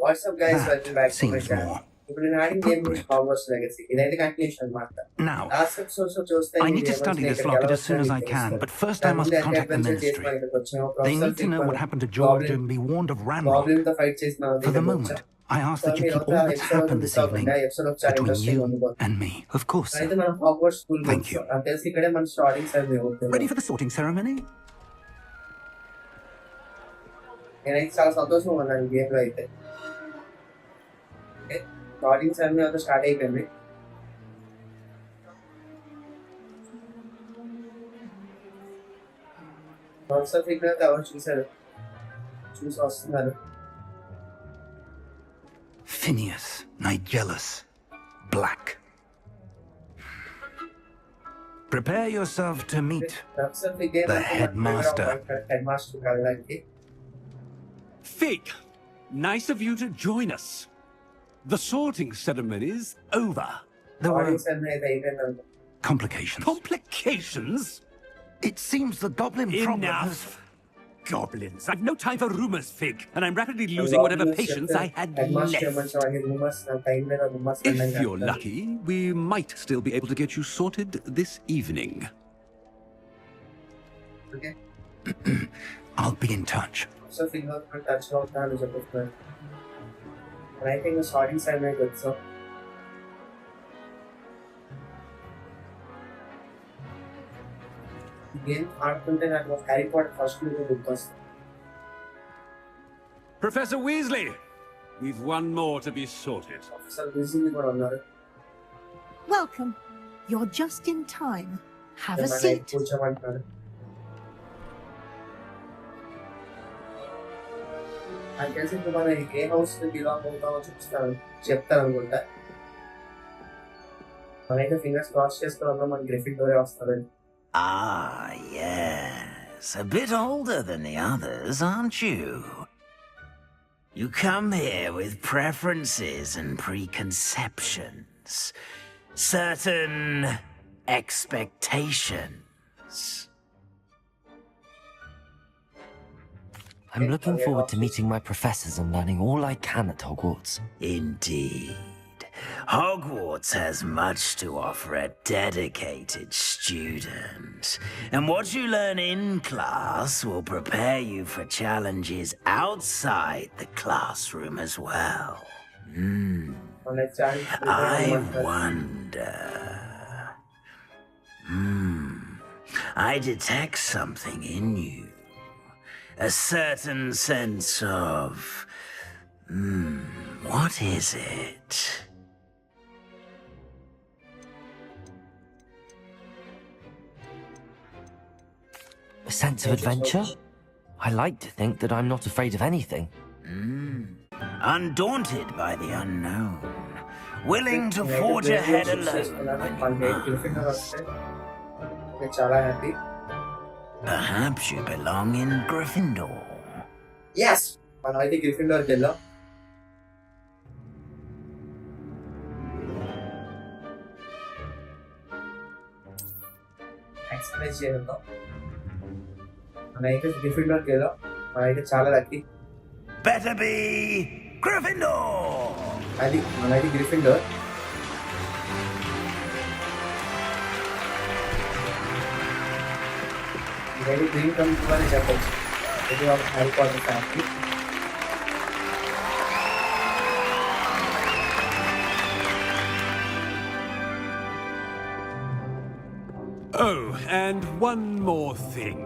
What's up, guys? Welcome back That to my seems channel. more ఇప్పుడు నేను ఆడిన game Hogwarts Legacy. ఇదైతే continuation అన్నమాట. Now, లాస్ట్ ఎపిసోడ్స్ లో చూస్తే I need to study this locket as soon as I can, but first I must contact the Ministry. They need to know what happened to George and be warned of Ranrock. Goblin తో fight చేసిన For the moment, I ask that you keep all that's happened this evening between you and me. Of course, sir. అయితే మనం Hogwarts school Thank you. నాకు తెలిసి ఇక్కడే మన starting ceremony అవుతుంది. Ready for the sorting ceremony? నేనైతే చాలా సంతోషంగా ఉన్నాను గేమ్ లో అయితే. స్టార్టింగ్ సెరమనీ అంతా స్టార్ట్ అయిపోయింది. ప్రొఫెసర్ ఫిగర్ అయితే ఎవరు చూసి వస్తున్నారు. Phineas, Nigellus, Black. Prepare yourself to meet professor figure the headmaster. Headmaster కావడానికి. Fig, nice of you to join us. The sorting ceremony's over. There were starting ceremony అయితే అయిపోయింది. complications. Complications? It seems the goblin problem has... Enough. Goblins. I've no time for rumors, Fig, and I'm rapidly losing whatever patience I had left. If you're lucky, we might still be able to get you sorted this evening. Okay. I'll be in touch. So finger touch lock down is a good. And I think the sorting ceremony good, so. Game ఆడుతుంటే నాకు Harry Potter first movie గుర్తొస్తుంది. Professor Weasley, we've one more to be sorted. Professor VG కూడా ఉన్నారు. Welcome. You're just in time. Have a మన seat. కూర్చోమంటున్నారు. నాకు తెలిసి ఇప్పుడు మన ఏ హౌస్ కి బిలాంగ్ అవుతామో చెప్తారు అనుకుంటా. మనైతే ఫింగర్స్ క్రాస్ చేసుకున్నాం మన గ్రిఫిండోరే వస్తారని. Ah, yes. A bit older than the others, aren't you? You come here with preferences and preconceptions. Certain expectations. I'm looking forward to meeting my professors and learning all I can at Hogwarts. Indeed. Hogwarts has much to offer a dedicated student, and what you learn in class will prepare you for challenges outside the classroom as well. I wonder... I detect something in you. A certain sense of... what is it? A sense of adventure? I like to think that I'm not afraid of anything. Undaunted by the unknown. Willing to forge ahead alone when you must. చాలా happy. Perhaps you belong in Gryffindor. Yes! మనం అయితే గ్రిఫిండోర్కి వెళ్ళాం. Express చేద్దాం. మనైతే గ్రిఫిండోర్కి వెళ్ళాం. మనైతే చాలా lucky. Better be Gryffindor! అది మనైతే గ్రిఫిండోర్. ఇదైతే green community అని చెప్పచ్చు. ఇది ఒక Harry Potter family. Oh, and one more thing.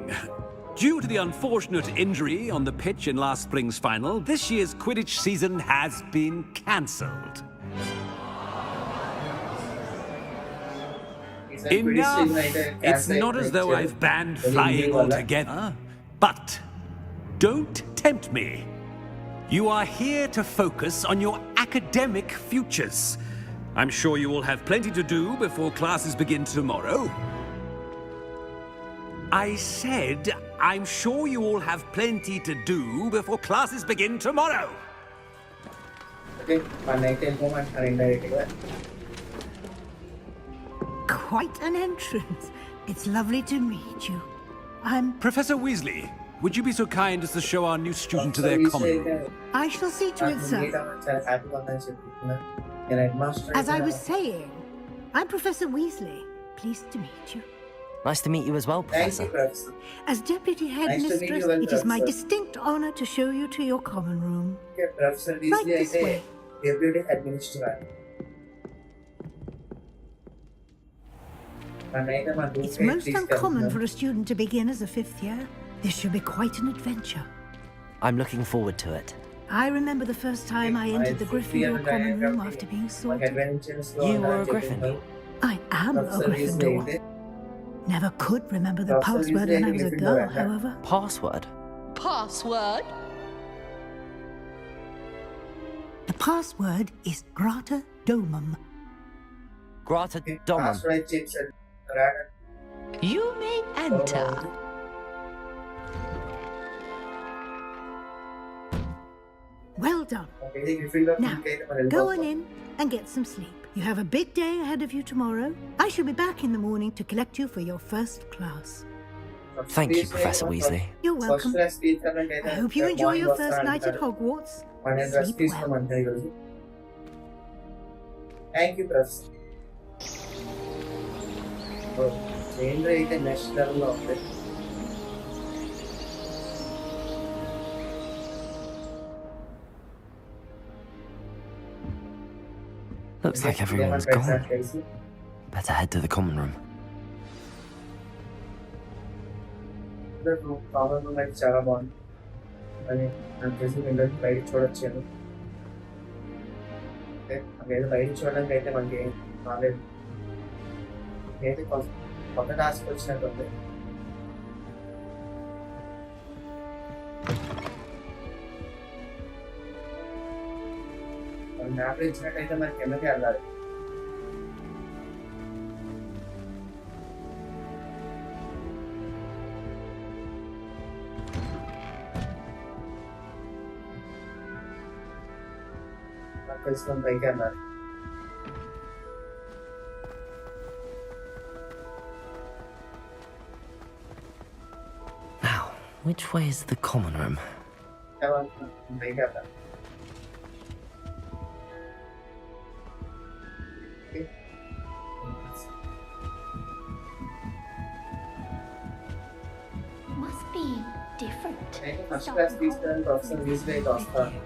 Due to the unfortunate injury on the pitch in last spring's final, this year's Quidditch season has been cancelled. Enough! It's not as though I've banned flying altogether, but don't tempt me. You are here to focus on your academic futures. I'm sure you will have plenty to do before classes begin tomorrow. I said, I'm sure you all have plenty to do before classes begin tomorrow. Okay, మనైతే వెళ్ళిపోమంటున్నారు ఇండైరెక్ట్గా. Quite an entrance. It's lovely to meet you. I'm Professor Weasley, would you be so kind as to show our new student to their common room? I shall see to it, sir. As I was saying, I'm Professor Weasley. Pleased to meet you. Nice to meet you as well, Thank you, Professor. Professor. As Deputy Nice to meet Headmistress, you, it is my Professor. distinct honor to show you to your common room. Okay, Professor Right Weasley this అయితే way. Deputy Administrator. It's most uncommon for a student to begin as a 5th year. This should be quite an adventure. I'm looking forward to it. I remember the first time I entered the Gryffindor common room after being sorted. You were a Gryffindor. I am a Gryffindor. Never could remember the password when I was a girl, however. Password? Password? The password is Grata Domum. Grata Domum. You may enter. Well done. Now, go on in and get some sleep. You have a big day ahead of you tomorrow. I shall be back in the morning to collect you for your first class. Thank you, Professor Weasley. You're welcome. I hope you enjoy your first night at Hogwarts. Sleep well. Thank you, Professor. Change అయితే next level లో ఉంది. Looks like everyone's gone. Better head to the common room. Common room అయితే చాలా బాగుంది. అని నాకు తెలిసి నేను బయట చూడొచ్చాను. నాకైతే బయట చూడడానికి అయితే మనకి ఏం రాలేదు. అయితే కొత్త టాస్క్ వచ్చినట్టుంది. మ్యాప్ ఇచ్చినట్టయితే మనకి కిందకి వెళ్ళాలి. నాకు తెలిసిన పైకి వెళ్ళాలి. Now, which way is the common room? పైకి వెళ్ళాలి. Must be different. First class తీసుకెళ్ళి ప్రొఫెసర్ వీస్లీ అయితే వస్తారు.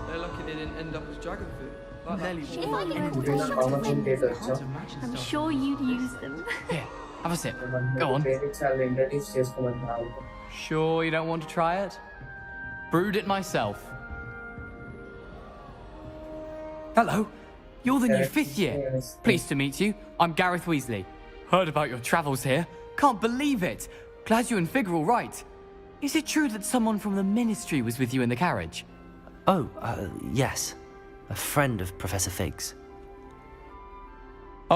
They're lucky they didn't end up as dragon food. Like that. If I get common room అయితే వచ్చాం. I'm sure you'd use them. Here, have a sip. Go on. Basics చాలా introduce చేసుకోమంటున్నారు. Sure you don't want to try it? Brewed it myself. Hello, you're the new 5th year. Pleased to meet you. I'm Gareth Weasley. Heard about your travels here. Can't believe it. Glad you and Fig are all right. Is it true that someone from the Ministry was with you in the carriage? Oh, yes. A friend of Professor Fig's.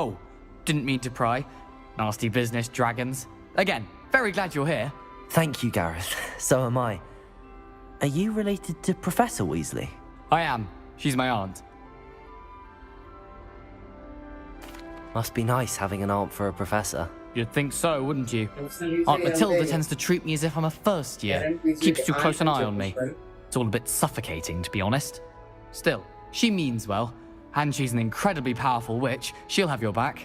Oh, didn't mean to pry. Nasty business, dragons. Again, very glad you're here. Thank you, Gareth. So am I. Are you related to Professor Weasley? I am. She's my aunt. Must be nice having an aunt for a professor. You'd think so, wouldn't you? Aunt Matilda tends to treat me as if I'm a first year. Keeps too close an eye on me. It's all a bit suffocating, to be honest. Still, she means well, and she's an incredibly powerful witch. She'll have your back.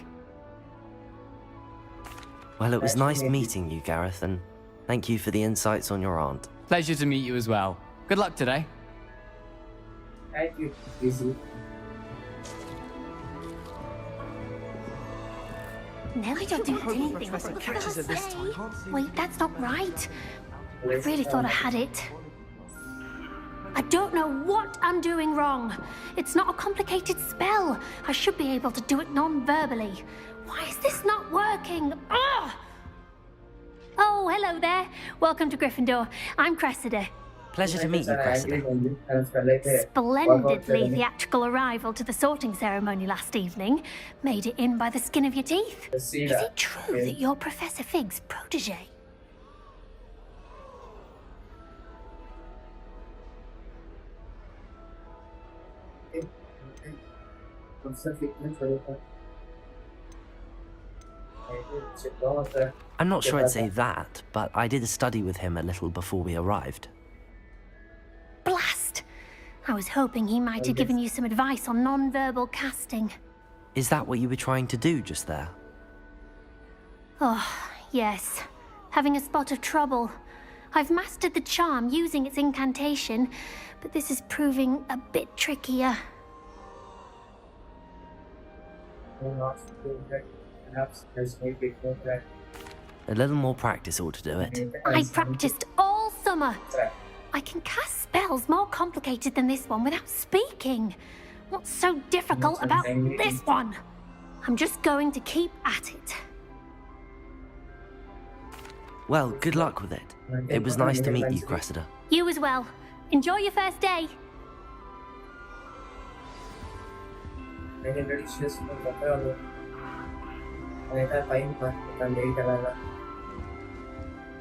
Well, it was nice meeting you, Gareth, and thank you for the insights on your aunt. Pleasure to meet you as well. Good luck today. Thank you, Weasley. Now I don't do anything. Professor catches it this time. Wait, that's not right. I really thought I had it. I don't know what I'm doing wrong. It's not a complicated spell. I should be able to do it non-verbally. Why is this not working? Ugh! Oh, hello there. Welcome to Gryffindor. I'm Cressida. Pleasure to meet you, Cressida. Splendidly theatrical arrival to the sorting ceremony last evening. Made it in by the skin of your teeth. Is it true that you're Professor Fig's protege? I'm not sure I'd say that, but I did study with him a little before we arrived. Blast! I was hoping he might have given you some advice on non-verbal casting. Is that what you were trying to do just there? Oh, yes. Having a spot of trouble. I've mastered the charm using its incantation, but this is proving a bit trickier. A little more practice ought to do it. I practiced all summer. I can cast spells more complicated than this one without speaking. What's so difficult about this one? I'm just going to keep at it. Well, good luck with it. It was nice to meet you, Cressida. You as well. Enjoy your first day.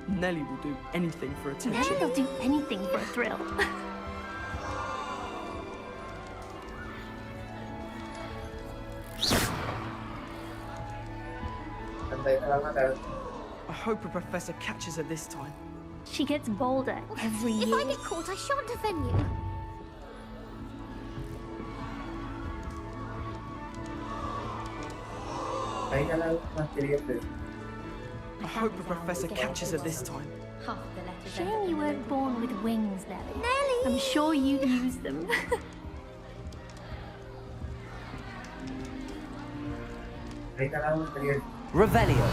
Nelly will do anything for attention. Nelly will do anything for a thrill. I hope a professor catches her this time. She gets bolder every year. If I get caught, I shan't defend you. I hope a professor catches her this time. Shame you weren't born with wings, Nelly. Nelly! I'm sure you'd use them. Revelio.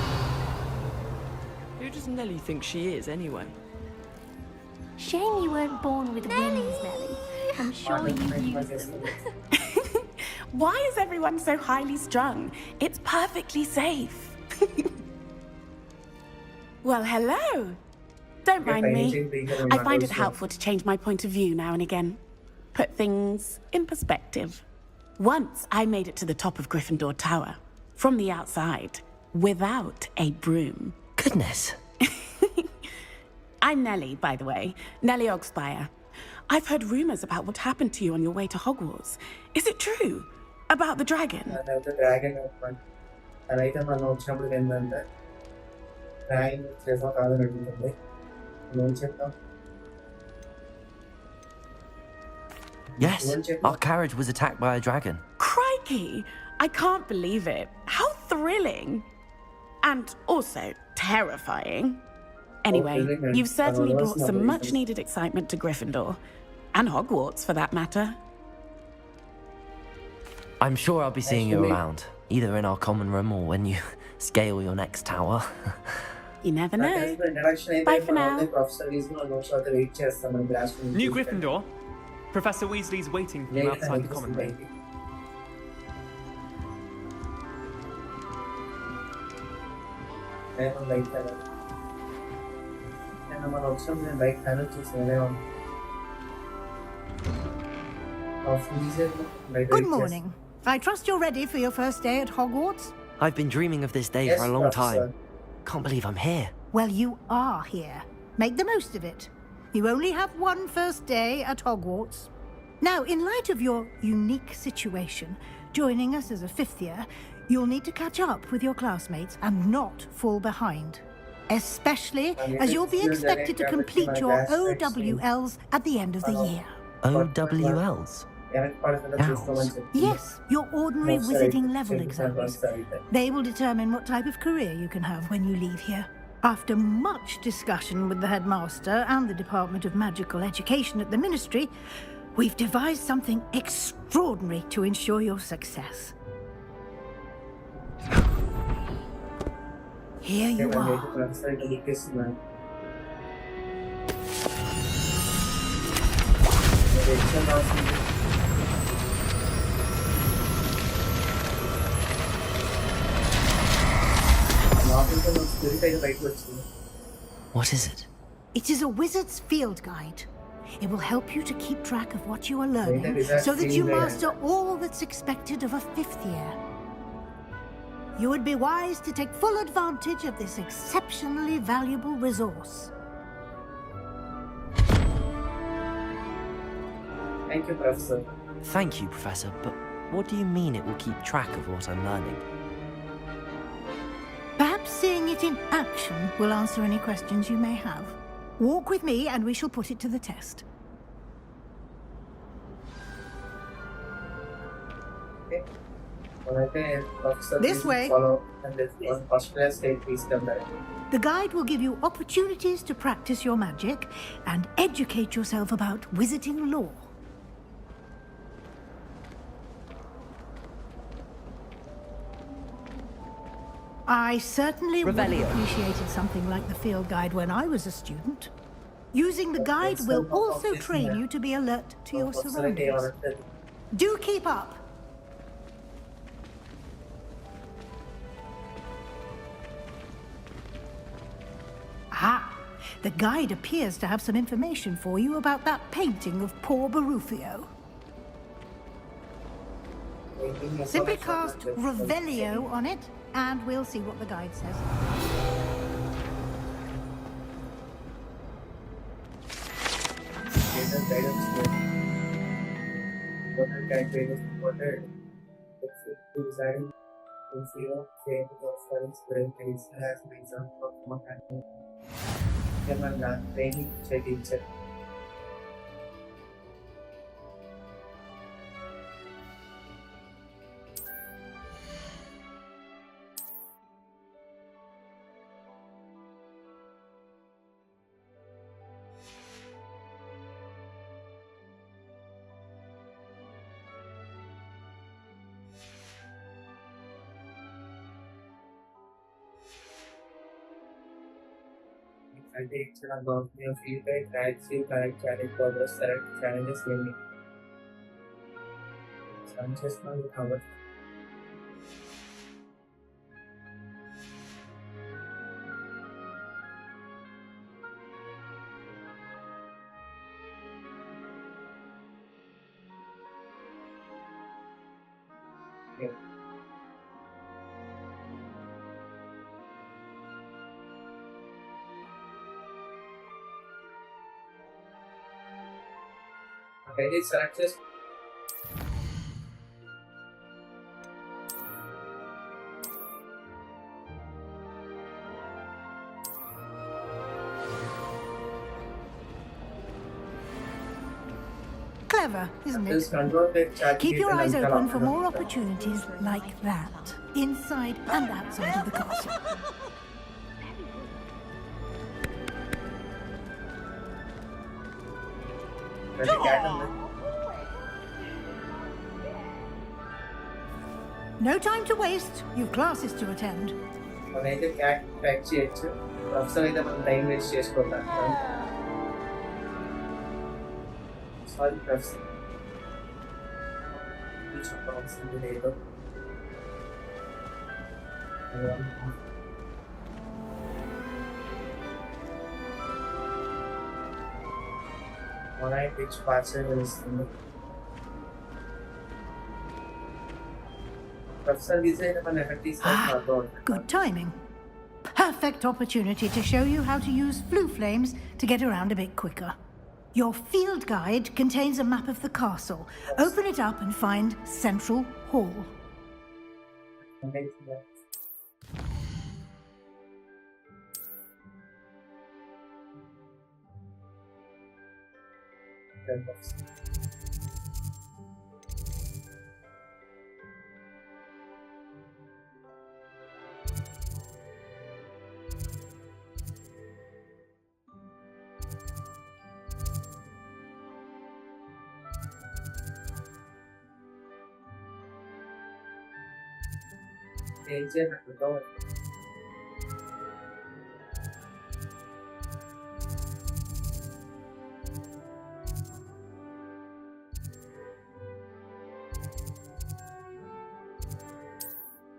Who does Nelly think she is, anyway? Shame you weren't born with wings, Nelly. I'm sure you'd use them. Why is everyone so highly strung? It's perfectly safe. Well, hello. Don't mind me. I find it helpful to change my point of view now and again. Put things in perspective. Once I made it to the top of Gryffindor Tower, from the outside, without a broom. Goodness. I'm Nelly, by the way. Nelly Ogspire. I've heard rumors about what happened to you on your way to Hogwarts. Is it true? About the dragon? Yes, our carriage was attacked by a dragon. Crikey! I can't believe it. How thrilling! And also terrifying. Anyway, you've certainly brought some much-needed excitement to Gryffindor. And Hogwarts, for that matter. I'm sure I'll be seeing you around, either in our common room or when you scale your next tower. You never know. Bye for now. New Gryffindor. Professor Weasley's waiting for you outside the common room. Good morning. I trust you're ready for your first day at Hogwarts? I've been dreaming of this day for a long time. Can't believe I'm here. Well, you are here. Make the most of it. You only have one first day at Hogwarts. Now, in light of your unique situation, joining us as a fifth year, you'll need to catch up with your classmates and not fall behind. Especially as you'll be expected to complete your OWLs at the end of the year. OWLs? Owls? Yes, your ordinary wizarding level exams. They will determine what type of career you can have when you leave here. After much discussion with the headmaster and the Department of Magical Education at the Ministry, we've devised something extraordinary to ensure your success. Here you are. What is it? It is a wizard's field guide. It will help you to keep track of what you are learning so that you master all that's expected of a fifth year. You would be wise to take full advantage of this exceptionally valuable resource. Thank you, Professor. Thank you, Professor, but what do you mean it will keep track of what I'm learning? it in action will answer any questions you may have. Walk with me and we shall put it to the test. Okay. This way. Follow and this one first class take please come back. The guide will give you opportunities to practice your magic and educate yourself about wizarding lore. I certainly would have appreciated something like the field guide when I was a student. Using the guide will also train you to be alert to your surroundings. Do keep up! Ah, the guide appears to have some information for you about that painting of poor Barufio. Simply cast Revelio on it, and we'll see what the guide says. I take action about your field guide, guides you correct challenge for the select challenges gaming. Sanchez now covered. Okay. Okay, it's Sanchez. Clever, isn't it? Keep your eyes open for more opportunities like that, inside and outside of the castle. No time to waste. You've classes to attend. When the cat factory, Professor is the time waste chase for that. Sorry, Professor. Which Professor will labor? Alright, which parcel is in the Professor design of an effective Good timing. Perfect opportunity to show you how to use flue flames to get around a bit quicker. Your field guide contains a map of the castle. Open it up and find Central Hall. Agent Hogwarts.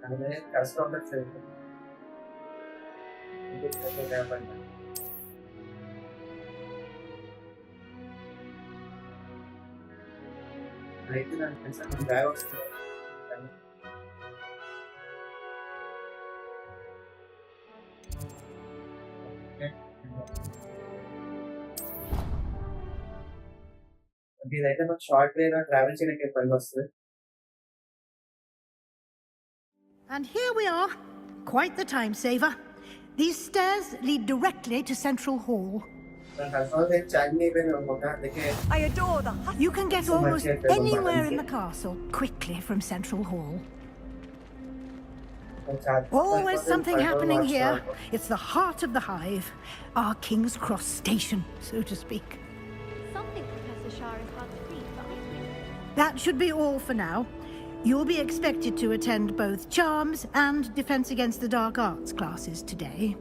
And then customer service. This is what happened. Right now, I'm some guy was ఇదైతే మాకు short train travel చేయడానికి పని వస్తుంది. And here we are. Quite the time saver. These stairs lead directly to Central Hall. I adore the Hufflepuff. You can get almost anywhere in the castle quickly from Central Hall. Always something happening here. It's the heart of the hive. Our King's Cross station, so to speak. Something Professor Shah is hard to read, but That should be all for now. You'll be expected to attend both Charms and Defense Against the Dark Arts classes today.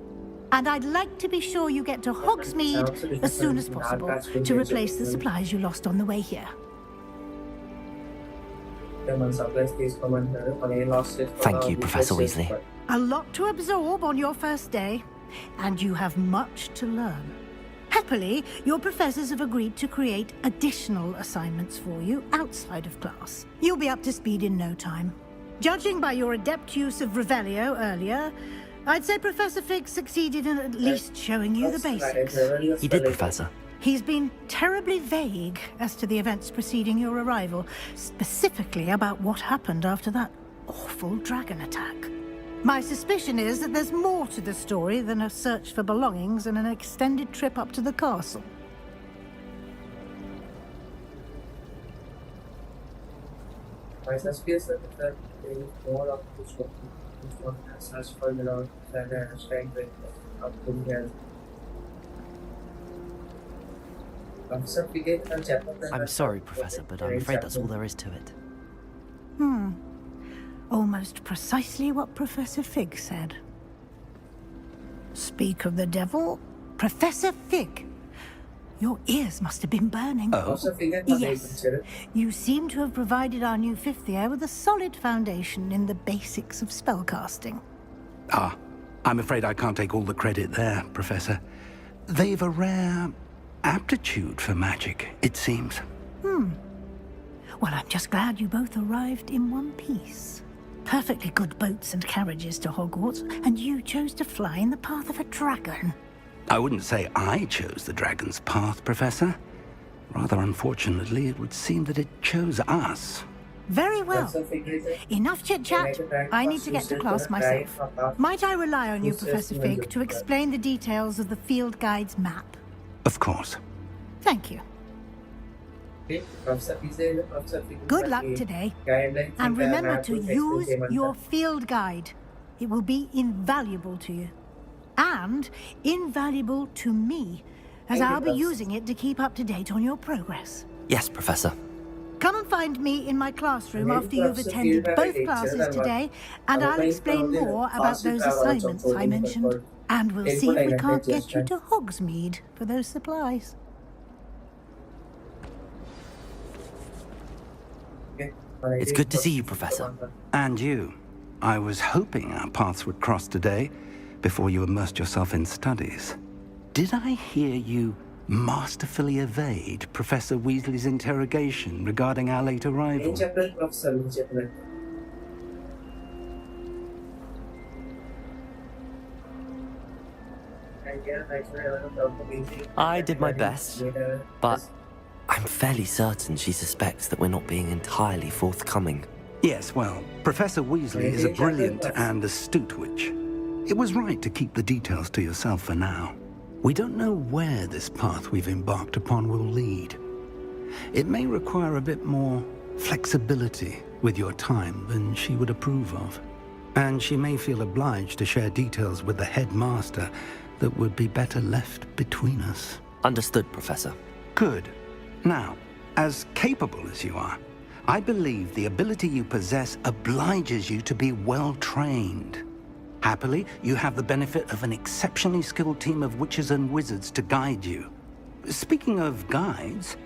And I'd like to be sure you get to Hogsmeade as soon as possible to replace the supplies you lost on the way here. Thank you, Professor Weasley. A lot to absorb on your first day, and you have much to learn. Happily, your professors have agreed to create additional assignments for you outside of class. You'll be up to speed in no time. Judging by your adept use of Revelio earlier, I'd say Professor Fig succeeded in at least showing you the basics. He did, Professor. He's been terribly vague as to the events preceding your arrival, specifically about what happened after that awful dragon attack. My suspicion is that there's more to the story than a search for belongings and an extended trip up to the castle. My suspicion is that there is more of this one. This one has searched for belongings than a strength of good health. I'm sorry, Professor, but I'm afraid that's all there is to it. Almost precisely what Professor Fig said. Speak of the devil, Professor Fig. Your ears must have been burning. Oh? Yes. You seem to have provided our new fifth year with a solid foundation in the basics of spellcasting. Ah, I'm afraid I can't take all the credit there, Professor. They've a rare aptitude for magic, it seems. Well, I'm just glad you both arrived in one piece. Perfectly good boats and carriages to Hogwarts, and you chose to fly in the path of a dragon. I wouldn't say I chose the dragon's path, Professor. Rather unfortunately, it would seem that it chose us. Very well. Enough chit-chat. I need to get to class myself. Might I rely on you, Professor Fig, to explain the details of the field guide's map? Of course. Thank you. Good luck today. And remember to use your field guide. It will be invaluable to you. And invaluable to me, as I'll be using it to keep up to date on your progress. Yes, Professor. Come and find me in my classroom after you've attended both classes today, and I'll explain more about those assignments I mentioned. And we'll see if we can't get you to Hogsmeade for those supplies. It's good to see you, Professor. And you. I was hoping our paths would cross today, before you immersed yourself in studies. Did I hear you masterfully evade Professor Weasley's interrogation regarding our late arrival? I did my best, but I'm fairly certain she suspects that we're not being entirely forthcoming. Yes, well, Professor Weasley is a brilliant and astute witch. It was right to keep the details to yourself for now. We don't know where this path we've embarked upon will lead. It may require a bit more flexibility with your time than she would approve of. And she may feel obliged to share details with the headmaster that would be better left between us. Understood, Professor. Good. Now, as capable as you are, I believe the ability you possess obliges you to be well trained. Happily, you have the benefit of an exceptionally skilled team of witches and wizards to guide you. Speaking of guides,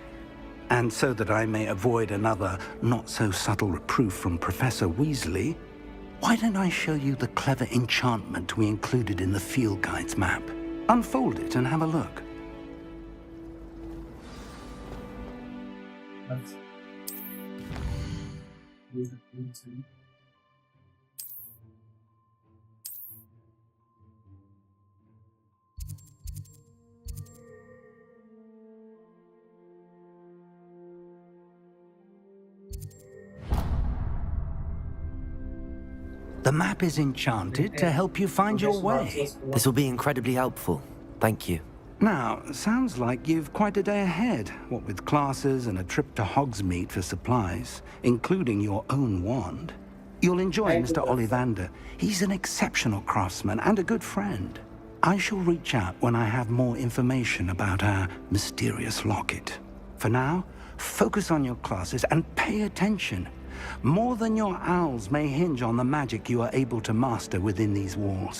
and so that I may avoid another not-so-subtle reproof from Professor Weasley, why don't I show you the clever enchantment we included in the field guide's map? Unfold it and have a look. The map is enchanted to help you find your way. This will be incredibly helpful. Thank you. Now, sounds like you've quite a day ahead, what with classes and a trip to Hogsmeade for supplies, including your own wand. You'll enjoy Mr. Ollivander. He's an exceptional craftsman and a good friend. I shall reach out when I have more information about our mysterious locket. For now, focus on your classes and pay attention. More than your owls may hinge on the magic you are able to master within these walls.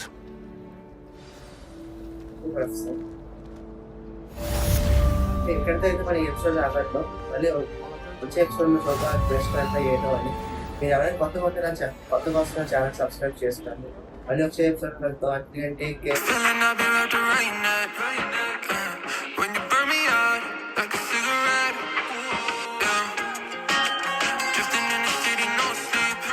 ఇక్కడితో అయితే మన episode రాబట్లో మళ్ళీ వచ్చే ఎపిసోడ్లో చూద్దాం best అంతా ఏదో అని మీరు ఎవరైనా కొత్తగా వస్తున్న ఛానల్ సబ్స్క్రైబ్ చేసుకోండి మళ్ళీ వచ్చే ఎపిసోడ్ కలుద్దాం. Take care.